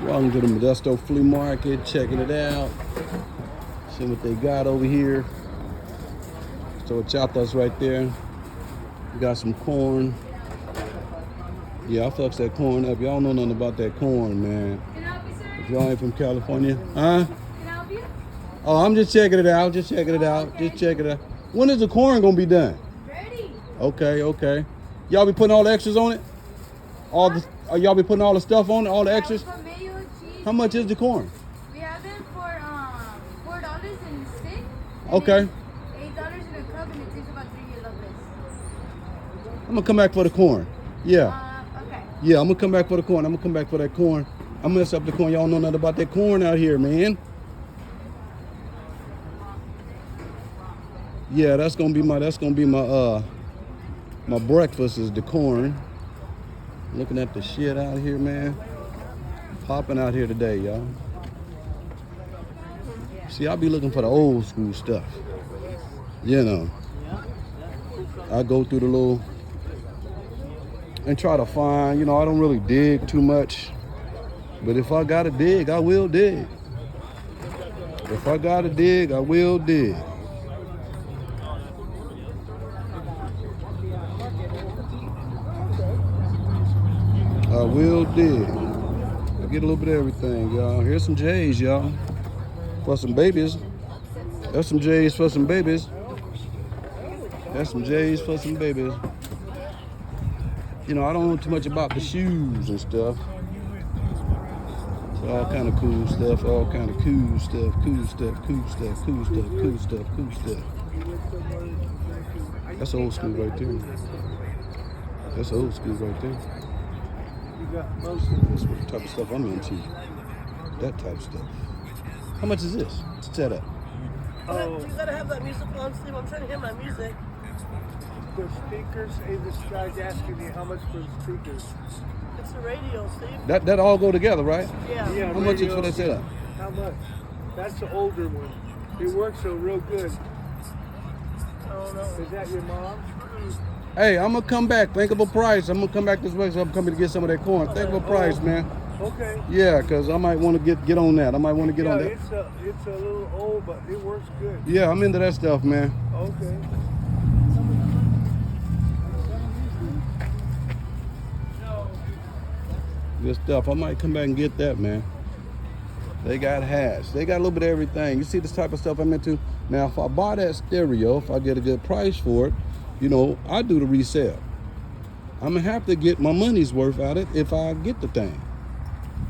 Welcome to the Modesto flea market, checking it out. See what they got over here. So chatas right there. We got some corn. Yeah, I fucks that corn up. Y'all know nothing about that corn, man. Can I help you, sir? If y'all ain't from California, huh? Can I help you? Oh, I'm just checking it out. Just checking it out. Okay. Just checking it out. When is the corn gonna be done? Ready. Okay, okay. Y'all be putting all the extras on it? All the y'all be putting all the stuff on it, all the extras? Yeah, we put mayo, cheese. How much is the corn? We have them for $4 in a stick. And Okay. then $8 in a cup, and it takes about 3 years of this. I'm gonna come back for the corn. Yeah. Okay. Yeah, I'm gonna come back for the corn. I'm gonna come back for that corn. I'm gonna mess up the corn. Y'all know nothing about that corn out here, man. Yeah, that's gonna be my my breakfast is the corn. Looking at the shit out here, man. Popping out here today, y'all. See, I'll be looking for the old school stuff. You know. I go through the little and try to find, you know, I don't really dig too much. But if I gotta dig, I will dig. If I gotta dig, I will dig. I will dig. I get a little bit of everything, y'all. Here's some J's, y'all. For some babies. That's some J's for some babies. That's some J's for some babies. You know, I don't know too much about the shoes and stuff. So all kind of cool stuff, all kind of cool stuff, cool stuff, cool stuff, cool stuff, cool stuff, cool stuff. That's old school right there. That's old school right there. That's what the type of stuff I'm into. That type of stuff. How much is this? Set up. Oh, you gotta have that music on, Steve. I'm trying to hear my music. The speakers, this guy's asking me how much for the speakers. It's the radio, Steve. That all go together, right? Yeah. Yeah, How much is radio. for that setup? How much? That's the older one. It works so real good. I don't know. Is that your mom? Hey, I'm gonna come back. Think of a price. I'm gonna come back this way, so I'm coming to get some of that corn. Think of a price, man. Okay. Yeah, cause I might want to get on that. I might want to get Yeah, on that. it's a little old, but it works good. Yeah, I'm into that stuff, man. Okay. Good stuff. I might come back and get that, man. They got hats. They got a little bit of everything. You see this type of stuff I'm into? Now, if I buy that stereo, if I get a good price for it, you know, I do the resale. I'm gonna have to get my money's worth out of it if I get the thing.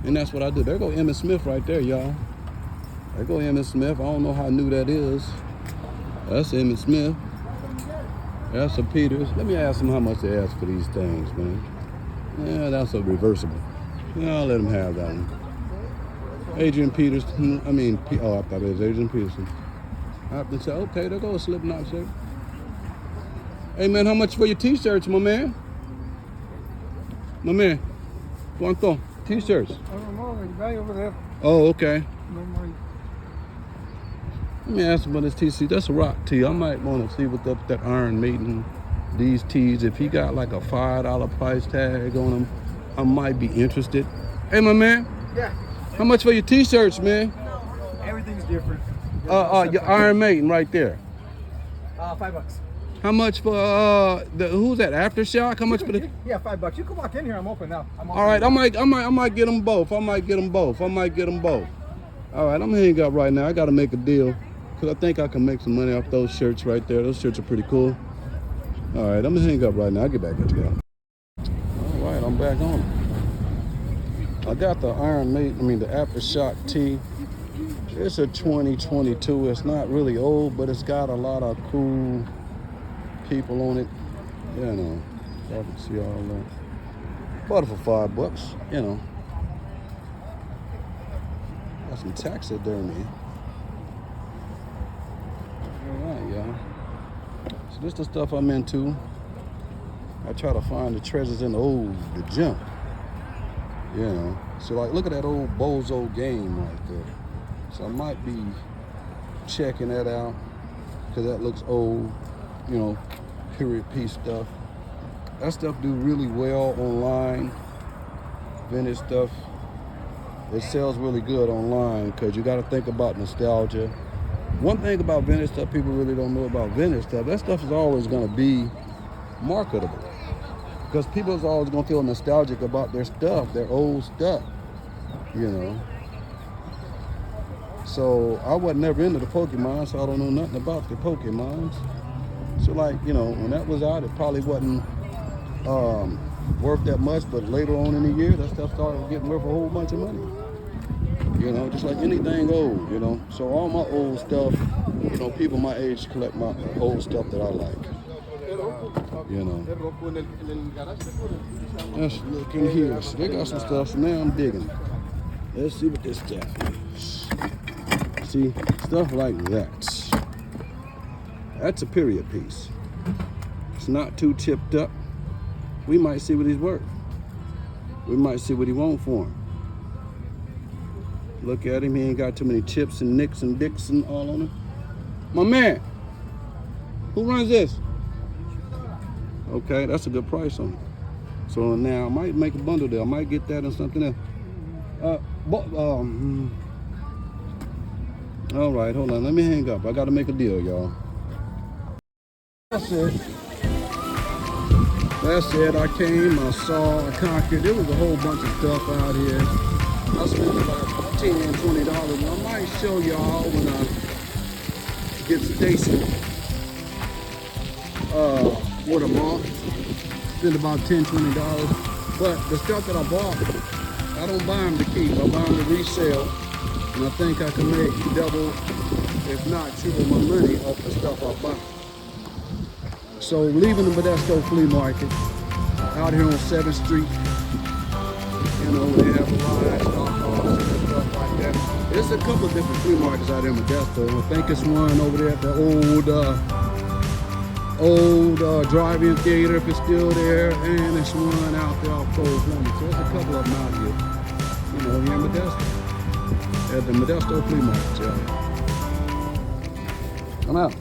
And that's what I do. There go Emmett Smith right there, y'all. There go Emmett Smith. I don't know how new that is. That's Emmett Smith. That's a Peters. Let me ask them how much they ask for these things, man. Yeah, that's a reversible. Yeah, I'll let them have that one. Adrian Peterson. I thought it was Adrian Peterson. I have to say, okay, there goes a Slipknot shirt. Hey, man, how much for your t-shirts, my man? My man. ¿Cuánto? T-shirts. I don't know. The guy over there. Oh, okay. No money. Let me ask him about this TC. That's a rock tee. I might want to see what that Iron Maiden, these tees. If he got like a $5 price tag on them, I might be interested. Hey, my man. Yeah. How much for your t-shirts, man? Everything's different. Your Iron Maiden right there. $5. How much for who's that? Aftershock? How much for the? Yeah, $5. You can walk in here. I'm open now. All right, I might get them both. I might get them both. All right, I'm gonna hang up right now. I gotta make a deal because I think I can make some money off those shirts right there. Those shirts are pretty cool. All right, I'm gonna hang up right now. I'll get back at you guys. All right, I'm back on. I got the Iron Maiden, the Aftershock tee. It's a 2022. It's not really old, but it's got a lot of cool people on it. You know, y'all can see all that. Bought it for $5, you know. Got some taxidermy. All right, y'all. So this is the stuff I'm into. I try to find the treasures in the junk. You know. So like, look at that old Bozo game right there. So I might be checking that out because that looks old, you know, period piece stuff. That stuff do really well online. Vintage stuff. it sells really good online because you got to think about nostalgia. One thing about vintage stuff people really don't know about vintage stuff, that stuff is always going to be marketable because people is always going to feel nostalgic about their stuff, their old stuff, you know. So I wasn't never into the Pokemon, so I don't know nothing about the Pokemons. So like, you know, when that was out, it probably wasn't worth that much, but later on in the year, that stuff started getting worth a whole bunch of money. You know, just like anything old, you know. So all my old stuff, you know, people my age collect my old stuff that I like. You know. Let's look in here. So they got some stuff, so now I'm digging. Let's see what this stuff is. See, stuff like that. That's a period piece. It's not too chipped up. We might see what he's worth. We might see what he wants for him. Look at him, he ain't got too many chips and nicks and dicks and all on him. My man, who runs this? Okay, that's a good price on it. So now I might make a bundle there. I might get that and something else. All right, hold on, let me hang up. I gotta make a deal, y'all. That's it. That's it. I came, I saw, I conquered. There was a whole bunch of stuff out here. I spent about $10, $20. I might show y'all when I get stationed what I bought. Spent about $10, $20. But the stuff that I bought, I don't buy them to keep. I buy them to resell. And I think I can make double, if not triple my money off the stuff I buy. So leaving the Modesto flea market out here on 7th Street, you know, they have a lot of stock cars and stuff like that. There's a couple of different flea markets out here in Modesto. I think it's one over there at the old drive-in theater, if it's still there, and it's one out there off Cold Corner. So there's a couple of them out here, you know, here in Modesto. At the Modesto flea market, y'all. I'm out.